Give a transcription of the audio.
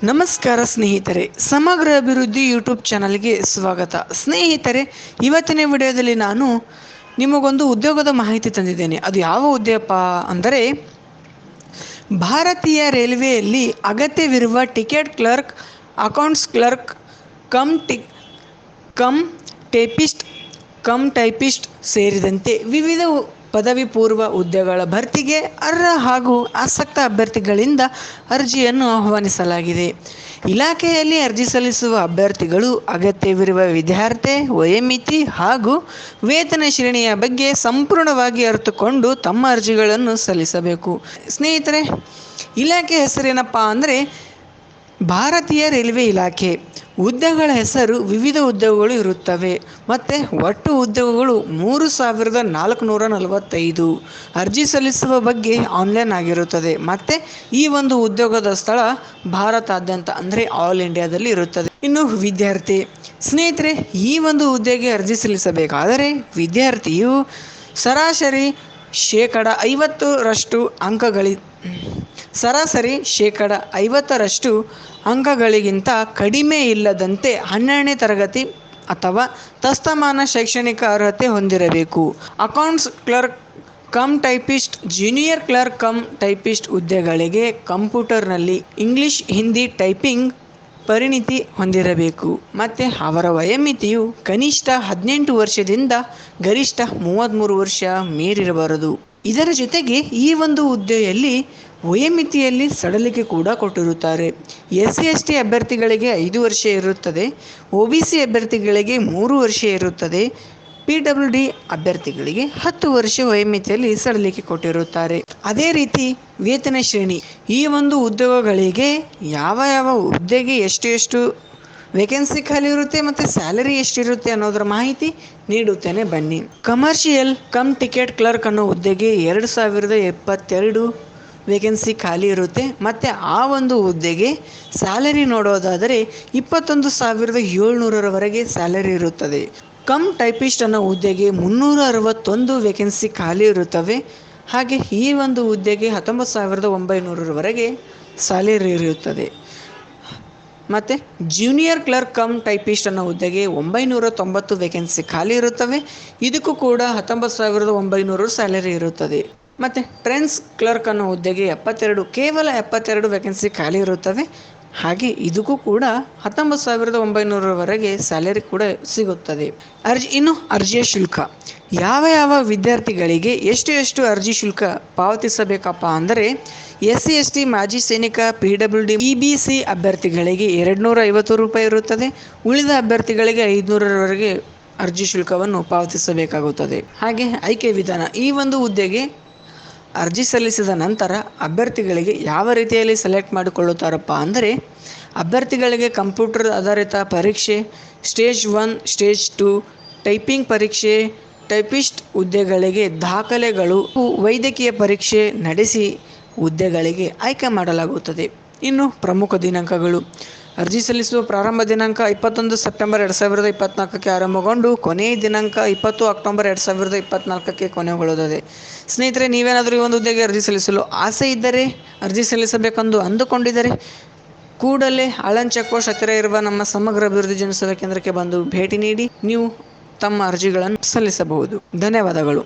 ನಮಸ್ಕಾರ ಸ್ನೇಹಿತರೆ, ಸಮಗ್ರ ಅಭಿವೃದ್ಧಿ ಯೂಟ್ಯೂಬ್ ಚಾನಲ್ಗೆ ಸ್ವಾಗತ. ಸ್ನೇಹಿತರೆ, ಇವತ್ತಿನ ವಿಡಿಯೋದಲ್ಲಿ ನಾನು ನಿಮಗೊಂದು ಉದ್ಯೋಗದ ಮಾಹಿತಿ ತಂದಿದ್ದೇನೆ. ಅದು ಯಾವ ಉದ್ಯೋಗಪ್ಪ ಅಂದರೆ, ಭಾರತೀಯ ರೈಲ್ವೆಯಲ್ಲಿ ಅಗತ್ಯವಿರುವ ticket clerk, accounts clerk, come typist ಸೇರಿದಂತೆ ವಿವಿಧ ಪದವಿ ಪೂರ್ವ ಹುದ್ದೆಗಳ ಭರ್ತಿಗೆ ಅರ್ಹ ಹಾಗೂ ಆಸಕ್ತ ಅಭ್ಯರ್ಥಿಗಳಿಂದ ಅರ್ಜಿಯನ್ನು ಆಹ್ವಾನಿಸಲಾಗಿದೆ. ಇಲಾಖೆಯಲ್ಲಿ ಅರ್ಜಿ ಸಲ್ಲಿಸುವ ಅಭ್ಯರ್ಥಿಗಳು ಅಗತ್ಯವಿರುವ ವಿದ್ಯಾರ್ಥಿ ವಯೋಮಿತಿ ಹಾಗೂ ವೇತನ ಶ್ರೇಣಿಯ ಬಗ್ಗೆ ಸಂಪೂರ್ಣವಾಗಿ ಅರಿತುಕೊಂಡು ತಮ್ಮ ಅರ್ಜಿಗಳನ್ನು ಸಲ್ಲಿಸಬೇಕು. ಸ್ನೇಹಿತರೆ, ಇಲಾಖೆ ಹೆಸರೇನಪ್ಪ ಅಂದರೆ ಭಾರತೀಯ ರೈಲ್ವೆ ಇಲಾಖೆ. ಹುದ್ದೆಗಳ ಹೆಸರು ವಿವಿಧ ಉದ್ಯೋಗಗಳು ಇರುತ್ತವೆ ಮತ್ತು ಒಟ್ಟು ಉದ್ಯೋಗಗಳು 3445. ಅರ್ಜಿ ಸಲ್ಲಿಸುವ ಬಗ್ಗೆ ಆನ್ಲೈನ್ ಆಗಿರುತ್ತದೆ ಮತ್ತು ಈ ಒಂದು ಉದ್ಯೋಗದ ಸ್ಥಳ ಭಾರತಾದ್ಯಂತ ಅಂದರೆ ಆಲ್ ಇಂಡಿಯಾದಲ್ಲಿ ಇರುತ್ತದೆ. ಇನ್ನು ವಿದ್ಯಾರ್ಥಿ ಸ್ನೇಹಿತರೆ, ಈ ಒಂದು ಹುದ್ದೆಗೆ ಅರ್ಜಿ ಸಲ್ಲಿಸಬೇಕಾದರೆ ವಿದ್ಯಾರ್ಥಿಯು ಸರಾಸರಿ 50% ಅಂಕಗಳಿಗಿಂತ ಕಡಿಮೆ ಇಲ್ಲದಂತೆ 12ನೇ ತರಗತಿ ಅಥವಾ ತತ್ಸಮಾನ ಶೈಕ್ಷಣಿಕ ಅರ್ಹತೆ ಹೊಂದಿರಬೇಕು. Accounts clerk come typist, junior clerk come typist ಹುದ್ದೆಗಳಿಗೆ ಕಂಪ್ಯೂಟರ್ನಲ್ಲಿ ಇಂಗ್ಲಿಷ್ ಹಿಂದಿ ಟೈಪಿಂಗ್ ಪರಿಣಿತಿ ಹೊಂದಿರಬೇಕು ಮತ್ತು ಅವರ ವಯೋಮಿತಿಯು ಕನಿಷ್ಠ 18 ವರ್ಷದಿಂದ ಗರಿಷ್ಠ 33 ವರ್ಷ ಮೀರಿರಬಾರದು. ಇದರ ಜೊತೆಗೆ ಈ ಒಂದು ಹುದ್ದೆಯಲ್ಲಿ ವಯೋಮಿತಿಯಲ್ಲಿ ಸಡಿಲಿಕೆ ಕೂಡ ಕೊಟ್ಟಿರುತ್ತಾರೆ. SC/ST ಅಭ್ಯರ್ಥಿಗಳಿಗೆ 5 ವರ್ಷ ಇರುತ್ತದೆ, OBC ಅಭ್ಯರ್ಥಿಗಳಿಗೆ 3 ವರ್ಷ ಇರುತ್ತದೆ, PWD ಅಭ್ಯರ್ಥಿಗಳಿಗೆ 10 ವರ್ಷ ವಯೋಮಿತಿಯಲ್ಲಿ ಸಡಿಲಿಕೆ ಕೊಟ್ಟಿರುತ್ತಾರೆ. ಅದೇ ರೀತಿ ವೇತನ ಶ್ರೇಣಿ, ಈ ಒಂದು ಉದ್ಯೋಗಗಳಿಗೆ ಯಾವ ಹುದ್ದೆಗೆ ಎಷ್ಟು ವೇಕೆನ್ಸಿ ಖಾಲಿ ಇರುತ್ತೆ ಮತ್ತು ಸ್ಯಾಲರಿ ಎಷ್ಟಿರುತ್ತೆ ಅನ್ನೋದರ ಮಾಹಿತಿ ನೀಡುತ್ತೇನೆ ಬನ್ನಿ. ಕಮರ್ಷಿಯಲ್ ಕಮ್ ಟಿಕೆಟ್ ಕ್ಲರ್ಕ್ ಅನ್ನೋ ಹುದ್ದೆಗೆ 2072 ವೇಕೆನ್ಸಿ ಖಾಲಿ ಇರುತ್ತೆ ಮತ್ತು ಆ ಒಂದು ಹುದ್ದೆಗೆ ಸ್ಯಾಲರಿ ನೋಡೋದಾದರೆ 21,700ರವರೆಗೆ ಸ್ಯಾಲರಿ ಇರುತ್ತದೆ. ಕಮ್ ಟೈಪಿಸ್ಟ್ ಅನ್ನೋ ಹುದ್ದೆಗೆ 361 ವೇಕೆನ್ಸಿ ಖಾಲಿ ಇರುತ್ತವೆ. ಹಾಗೆ ಈ ಒಂದು ಹುದ್ದೆಗೆ 19,900ರವರೆಗೆ ಸ್ಯಾಲರಿ ಇರುತ್ತದೆ. ಮತ್ತು ಜೂನಿಯರ್ ಕ್ಲರ್ಕ್ ಕಮ್ ಟೈಪಿಸ್ಟ್ ಅನ್ನೋ ಹುದ್ದೆಗೆ 990 ವೇಕೆನ್ಸಿ ಖಾಲಿ ಇರುತ್ತವೆ. ಇದಕ್ಕೂ ಕೂಡ 19,900 ಸ್ಯಾಲರಿ ಇರುತ್ತದೆ. ಮತ್ತು ಟ್ರೆನ್ಸ್ ಕ್ಲರ್ಕ್ ಅನ್ನೋ ಹುದ್ದೆಗೆ ಕೇವಲ 72 ವೇಕೆನ್ಸಿ ಖಾಲಿ ಇರುತ್ತವೆ. ಹಾಗೆ ಇದಕ್ಕೂ ಕೂಡ 19,900ರವರೆಗೆ ಸ್ಯಾಲರಿ ಕೂಡ ಸಿಗುತ್ತದೆ. ಅರ್ಜಿಯ ಶುಲ್ಕ, ಯಾವ ವಿದ್ಯಾರ್ಥಿಗಳಿಗೆ ಎಷ್ಟು ಅರ್ಜಿ ಶುಲ್ಕ ಪಾವತಿಸಬೇಕಪ್ಪ ಅಂದರೆ, SC/ST ಮಾಜಿ ಸೈನಿಕ, PWD, EBC ಅಭ್ಯರ್ಥಿಗಳಿಗೆ 250 ರೂಪಾಯಿ ಇರುತ್ತದೆ. ಉಳಿದ ಅಭ್ಯರ್ಥಿಗಳಿಗೆ 500ರವರೆಗೆ ಅರ್ಜಿ ಶುಲ್ಕವನ್ನು ಪಾವತಿಸಬೇಕಾಗುತ್ತದೆ. ಹಾಗೆ ಆಯ್ಕೆ ವಿಧಾನ, ಈ ಒಂದು ಹುದ್ದೆಗೆ ಅರ್ಜಿ ಸಲ್ಲಿಸಿದ ನಂತರ ಅಭ್ಯರ್ಥಿಗಳಿಗೆ ಯಾವ ರೀತಿಯಲ್ಲಿ ಸೆಲೆಕ್ಟ್ ಮಾಡಿಕೊಳ್ಳುತ್ತಾರಪ್ಪ ಅಂದರೆ, ಅಭ್ಯರ್ಥಿಗಳಿಗೆ ಕಂಪ್ಯೂಟರ್ ಆಧಾರಿತ ಪರೀಕ್ಷೆ, ಸ್ಟೇಜ್ 1, ಸ್ಟೇಜ್ 2 ಟೈಪಿಂಗ್ ಪರೀಕ್ಷೆ, ಟೈಪಿಸ್ಟ್ ಹುದ್ದೆಗಳಿಗೆ ದಾಖಲೆಗಳು, ವೈದ್ಯಕೀಯ ಪರೀಕ್ಷೆ ನಡೆಸಿ ಹುದ್ದೆಗಳಿಗೆ ಆಯ್ಕೆ ಮಾಡಲಾಗುತ್ತದೆ. ಇನ್ನು ಪ್ರಮುಖ ದಿನಾಂಕಗಳು, ಅರ್ಜಿ ಸಲ್ಲಿಸುವ ಪ್ರಾರಂಭ ದಿನಾಂಕ 21 ಸೆಪ್ಟೆಂಬರ್ 2024ಕ್ಕೆ ಆರಂಭಗೊಂಡು ಕೊನೆಯ ದಿನಾಂಕ 20 ಅಕ್ಟೋಬರ್ 2024ಕ್ಕೆ ಕೊನೆಗೊಳ್ಳುತ್ತದೆ. ಸ್ನೇಹಿತರೆ, ನೀವೇನಾದರೂ ಈ ಒಂದು ಹುದ್ದೆಗೆ ಅರ್ಜಿ ಸಲ್ಲಿಸಲು ಆಸೆ ಇದ್ದರೆ, ಅರ್ಜಿ ಸಲ್ಲಿಸಬೇಕೆಂದು ಅಂದುಕೊಂಡಿದ್ದರೆ ಕೂಡಲೇ ಆಳಂದ್ ಚೆಕ್ ಪೋಸ್ಟ್ ಹತ್ತಿರ ಇರುವ ನಮ್ಮ ಸಮಗ್ರ ಅಭಿವೃದ್ಧಿ ಜನಸೇವಾ ಕೇಂದ್ರಕ್ಕೆ ಬಂದು ಭೇಟಿ ನೀಡಿ ನೀವು ತಮ್ಮ ಅರ್ಜಿಗಳನ್ನು ಸಲ್ಲಿಸಬಹುದು. ಧನ್ಯವಾದಗಳು.